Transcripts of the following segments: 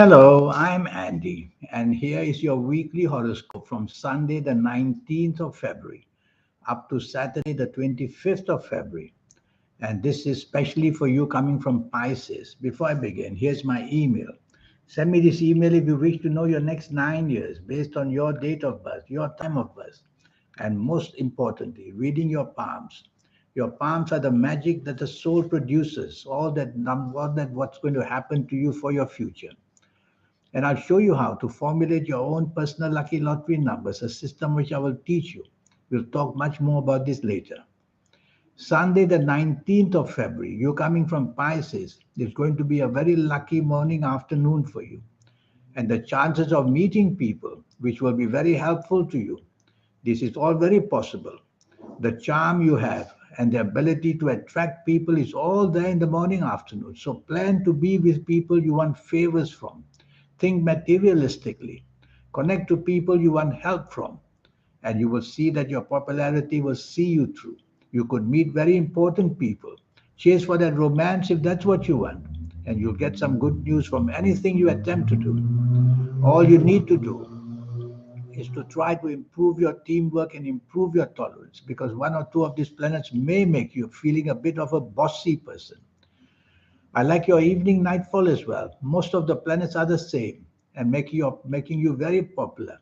Hello, I'm Andy, and here is your weekly horoscope from Sunday, the 19th of February, up to Saturday, the 25th of February. And this is specially for you coming from Pisces. Before I begin, here's my email. Send me this email if you wish to know your next 9 years based on your date of birth, your time of birth, and most importantly, reading your palms. Your palms are the magic that the soul produces, all that what's going to happen to you for your future. And I'll show you how to formulate your own personal lucky lottery numbers, a system which I will teach you. We'll talk much more about this later. Sunday, the 19th of February, you're coming from Pisces. It's going to be a very lucky morning afternoon for you. And the chances of meeting people, which will be very helpful to you, this is all very possible. The charm you have and the ability to attract people is all there in the morning afternoon. So plan to be with people you want favors from. Think materialistically. Connect to people you want help from. And you will see that your popularity will see you through. You could meet very important people. Chase for that romance if that's what you want. And you'll get some good news from anything you attempt to do. All you need to do is to try to improve your teamwork and improve your tolerance because one or two of these planets may make you feeling a bit of a bossy person. I like your evening nightfall as well. Most of the planets are the same and making you very popular.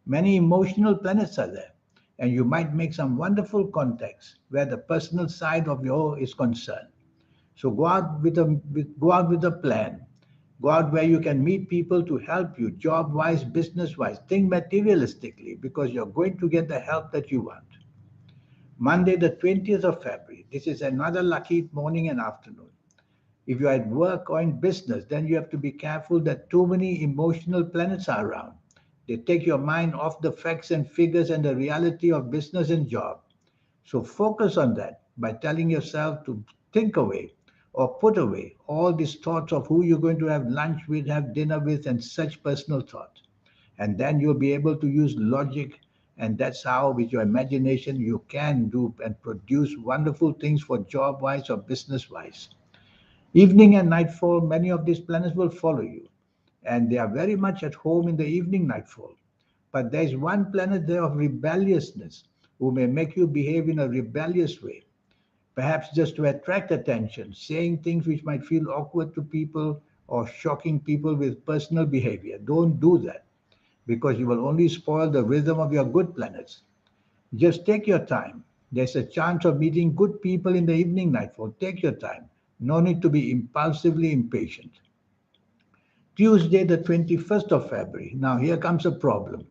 Many emotional planets are there, and you might make some wonderful contacts where the personal side of your is concerned. So go out with a plan. Go out where you can meet people to help you, job wise, business wise. Think materialistically because you're going to get the help that you want. Monday, the 20th of February. This is another lucky morning and afternoon. If you're at work or in business, then you have to be careful that too many emotional planets are around. They take your mind off the facts and figures and the reality of business and job. So focus on that by telling yourself to think away or put away all these thoughts of who you're going to have lunch with, have dinner with, and such personal thoughts. And then you'll be able to use logic, and that's how, with your imagination, you can do and produce wonderful things for job wise or business wise. Evening and nightfall, many of these planets will follow you, and they are very much at home in the evening nightfall. But there is one planet there of rebelliousness who may make you behave in a rebellious way, perhaps just to attract attention, saying things which might feel awkward to people or shocking people with personal behavior. Don't do that because you will only spoil the rhythm of your good planets. Just take your time. There's a chance of meeting good people in the evening nightfall. Take your time. No need to be impulsively impatient. Tuesday, the 21st of February. Now, here comes a problem.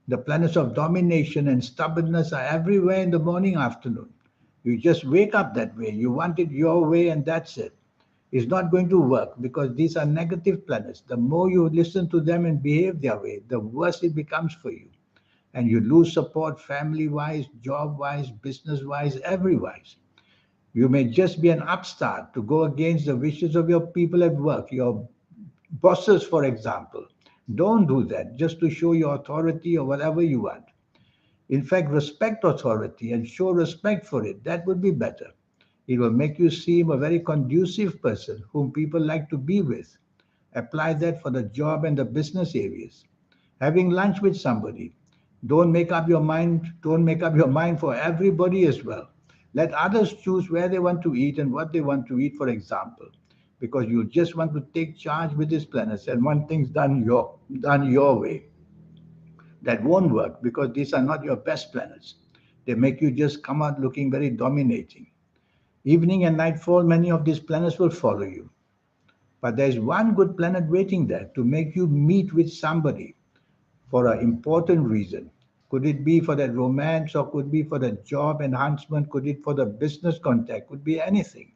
The planets of domination and stubbornness are everywhere in the morning, afternoon. You just wake up that way. You want it your way, and that's it. It's not going to work because these are negative planets. The more you listen to them and behave their way, the worse it becomes for you. And you lose support family wise, job wise, business wise, every wise. You may just be an upstart to go against the wishes of your people at work, your bosses, for example. Don't do that just to show your authority or whatever you want. In fact, respect authority and show respect for it. That would be better. It will make you seem a very conducive person whom people like to be with. Apply that for the job and the business areas. Having lunch with somebody. Don't make up your mind for everybody as well. Let others choose where they want to eat and what they want to eat, for example. Because you just want to take charge with these planets and want things done your way. That won't work because these are not your best planets. They make you just come out looking very dominating. Evening and nightfall, many of these planets will follow you. But there's one good planet waiting there to make you meet with somebody for an important reason. Could it be for that romance or could be for the job enhancement? Could it for the business contact? Could be anything.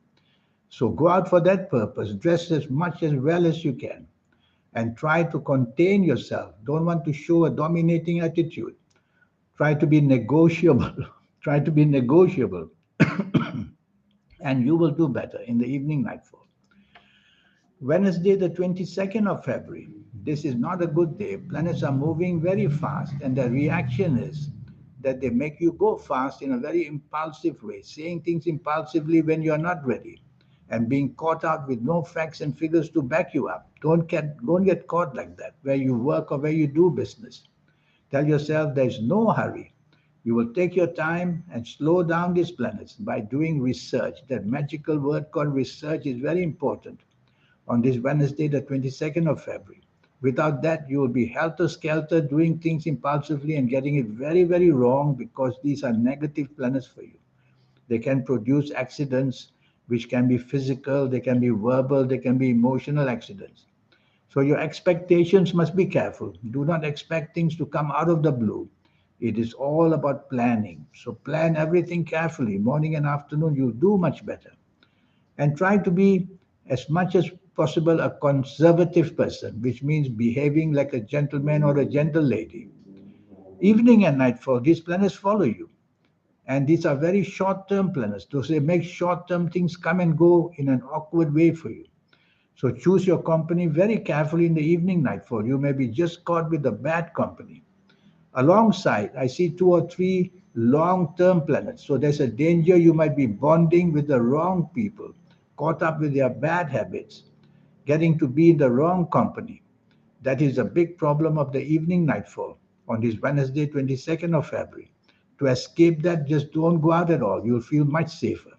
So go out for that purpose. Dress as much as well as you can and try to contain yourself. Don't want to show a dominating attitude. Try to be negotiable. Try to be negotiable and you will do better in the evening nightfall. Wednesday, the 22nd of February. This is not a good day. Planets are moving very fast, and the reaction is that they make you go fast in a very impulsive way, saying things impulsively when you're not ready. and being caught out with no facts and figures to back you up. Don't get caught like that where you work or where you do business. Tell yourself there's no hurry. You will take your time and slow down these planets by doing research. That magical word called research is very important on this Wednesday, the 22nd of February. Without that, you will be helter-skelter doing things impulsively and getting it very, very wrong because these are negative planets for you. They can produce accidents which can be physical, they can be verbal, they can be emotional accidents. So your expectations must be careful. Do not expect things to come out of the blue. It is all about planning. So plan everything carefully. Morning and afternoon, you'll do much better. And try to be as much as possible a conservative person, which means behaving like a gentleman or a gentle lady. Evening and nightfall, these planets follow you. And these are very short term planets. So they make short term things come and go in an awkward way for you. So choose your company very carefully in the evening nightfall. You may be just caught with a bad company. Alongside, I see two or three long term planets. So there's a danger you might be bonding with the wrong people, caught up with their bad habits, getting to be in the wrong company. That is a big problem of the evening nightfall on this Wednesday, 22nd of February. To escape that, just don't go out at all. You'll feel much safer.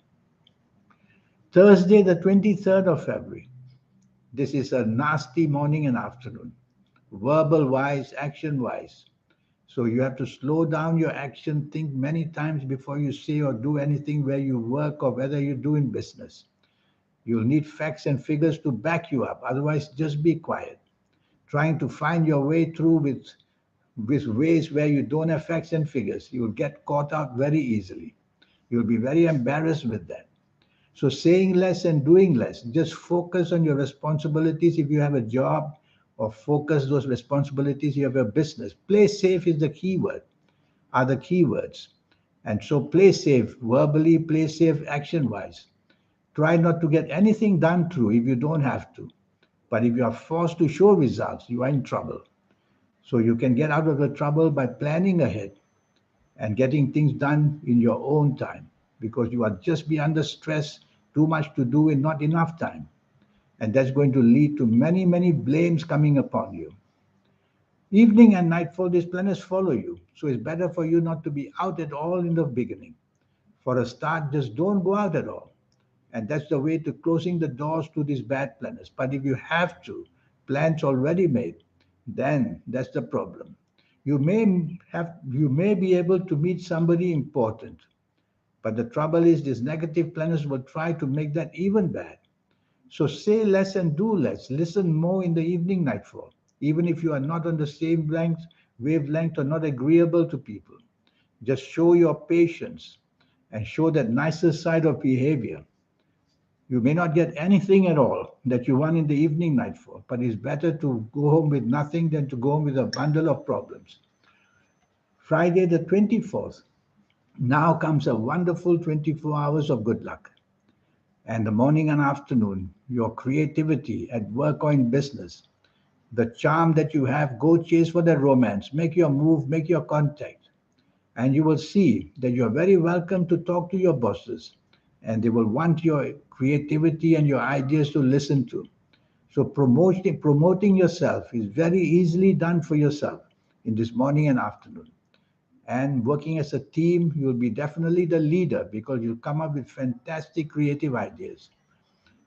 Thursday, the 23rd of February. This is a nasty morning and afternoon, verbal wise, action wise. So you have to slow down your action, think many times before you say or do anything where you work or whether you do in business. You'll need facts and figures to back you up. Otherwise, just be quiet. Trying to find your way through with ways where you don't have facts and figures, you'll get caught out very easily. You'll be very embarrassed with that. So saying less and doing less. Just focus on your responsibilities if you have a job, or focus those responsibilities you have a business. Play safe is the key word, are the keywords. And so play safe verbally, play safe action-wise. Try not to get anything done through if you don't have to. But if you are forced to show results, you are in trouble. So you can get out of the trouble by planning ahead and getting things done in your own time, because you are just be under stress, too much to do and not enough time. And that's going to lead to many, many blames coming upon you. Evening and nightfall, these planets follow you. So it's better for you not to be out at all in the beginning. For a start, just don't go out at all. And that's the way to closing the doors to these bad planets. But if you have to, plans already made, then that's the problem. You may be able to meet somebody important, but the trouble is these negative planets will try to make that even bad. So say less and do less. Listen more in the evening nightfall, even if you are not on the same wavelength or not agreeable to people. Just show your patience and show that nicer side of behavior. You may not get anything at all that you want in the evening nightfall, but it's better to go home with nothing than to go home with a bundle of problems. Friday the 24th. Now comes a wonderful 24 hours of good luck. And the morning and afternoon, your creativity at work or in business, the charm that you have, go chase for that romance. Make your move, make your contact. And you will see that you are very welcome to talk to your bosses. And they will want your creativity and your ideas to listen to. So promoting yourself is very easily done for yourself in this morning and afternoon. And working as a team, you'll be definitely the leader because you'll come up with fantastic creative ideas.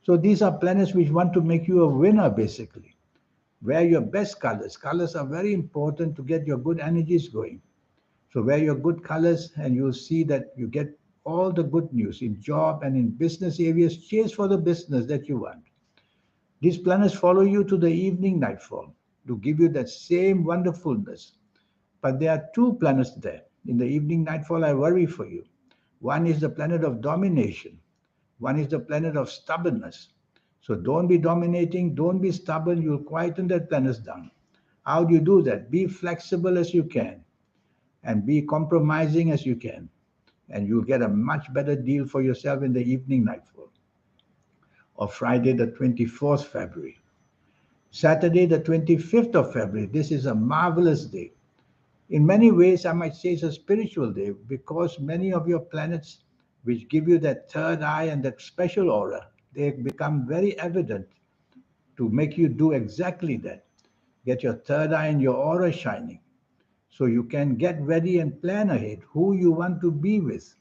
So these are planets which want to make you a winner, basically. Wear your best colors. Colors are very important to get your good energies going. So wear your good colors and you'll see that you get all the good news in job and in business areas. Chase for the business that you want. These planets follow you to the evening nightfall to give you that same wonderfulness. But there are two planets there. In the evening nightfall, I worry for you. One is the planet of domination. One is the planet of stubbornness. So don't be dominating, don't be stubborn. You'll quieten that planet down. How do you do that? Be flexible as you can and be compromising as you can. And you'll get a much better deal for yourself in the evening nightfall of Friday, the 24th February. Saturday, the 25th of February. This is a marvelous day. In many ways, I might say it's a spiritual day because many of your planets, which give you that third eye and that special aura, they become very evident to make you do exactly that. Get your third eye and your aura shining so you can get ready and plan ahead who you want to be with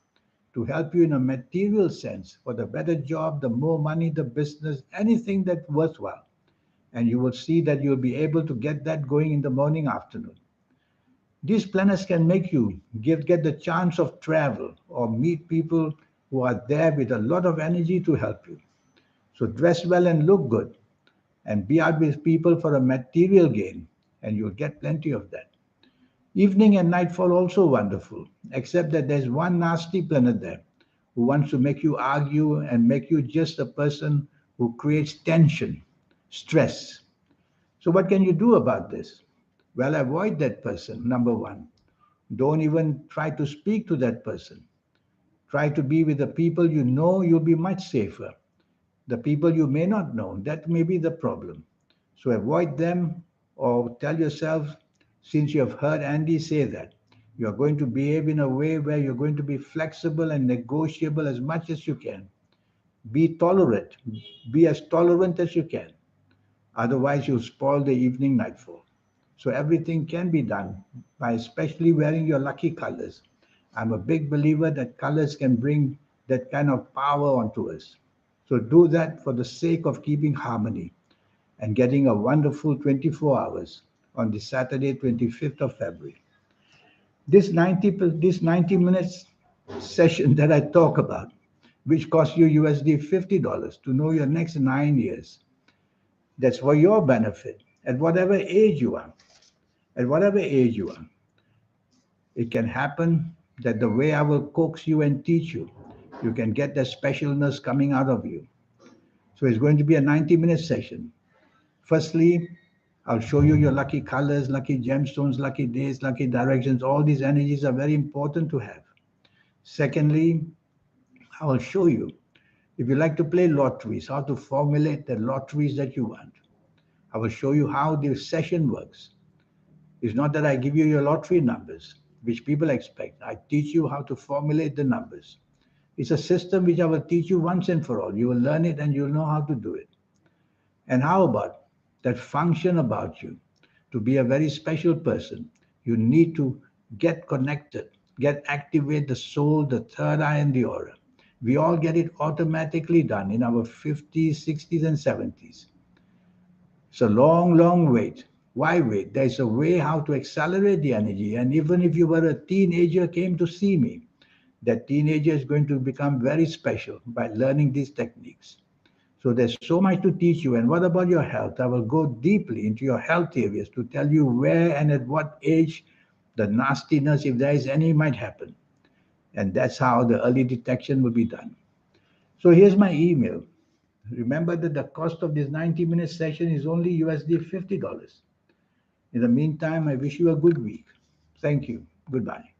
to help you in a material sense for the better job, the more money, the business, anything that's worthwhile. And you will see that you'll be able to get that going in the morning, afternoon. These planets can make you get the chance of travel or meet people who are there with a lot of energy to help you. So dress well and look good and be out with people for a material gain, and you'll get plenty of that. Evening and nightfall also wonderful, except that there's one nasty planet there who wants to make you argue and make you just a person who creates tension, stress. So what can you do about this? Well, avoid that person, number one. Don't even try to speak to that person. Try to be with the people you know, you'll be much safer. The people you may not know, that may be the problem. So avoid them or tell yourself, since you have heard Andy say that, you are going to behave in a way where you're going to be flexible and negotiable as much as you can. Be tolerant. Be as tolerant as you can. Otherwise, you'll spoil the evening nightfall. So everything can be done by especially wearing your lucky colors. I'm a big believer that colors can bring that kind of power onto us. So do that for the sake of keeping harmony and getting a wonderful 24 hours on the Saturday, 25th of February. This 90 minutes session that I talk about, which costs you USD $50 to know your next 9 years, that's for your benefit at whatever age you are. At whatever age you are, it can happen that the way I will coax you and teach you, you can get the specialness coming out of you. So it's going to be a 90-minute session. Firstly, I'll show you your lucky colors, lucky gemstones, lucky days, lucky directions. All these energies are very important to have. Secondly, I will show you, if you like to play lotteries, how to formulate the lotteries that you want. I will show you how the session works. It's not that I give you your lottery numbers, which people expect. I teach you how to formulate the numbers. It's a system which I will teach you once and for all. You will learn it and you'll know how to do it. And how about that function about you? To be a very special person, you need to get connected, get activate the soul, the third eye, and the aura. We all get it automatically done in our 50s, 60s, and 70s. It's a long, long wait. Why wait? There's a way how to accelerate the energy. And even if you were a teenager, came to see me, that teenager is going to become very special by learning these techniques. So there's so much to teach you. And what about your health? I will go deeply into your health areas to tell you where and at what age the nastiness, if there is any, might happen. And that's how the early detection will be done. So here's my email. Remember that the cost of this 90-minute session is only USD $50. In the meantime, I wish you a good week. Thank you. Goodbye.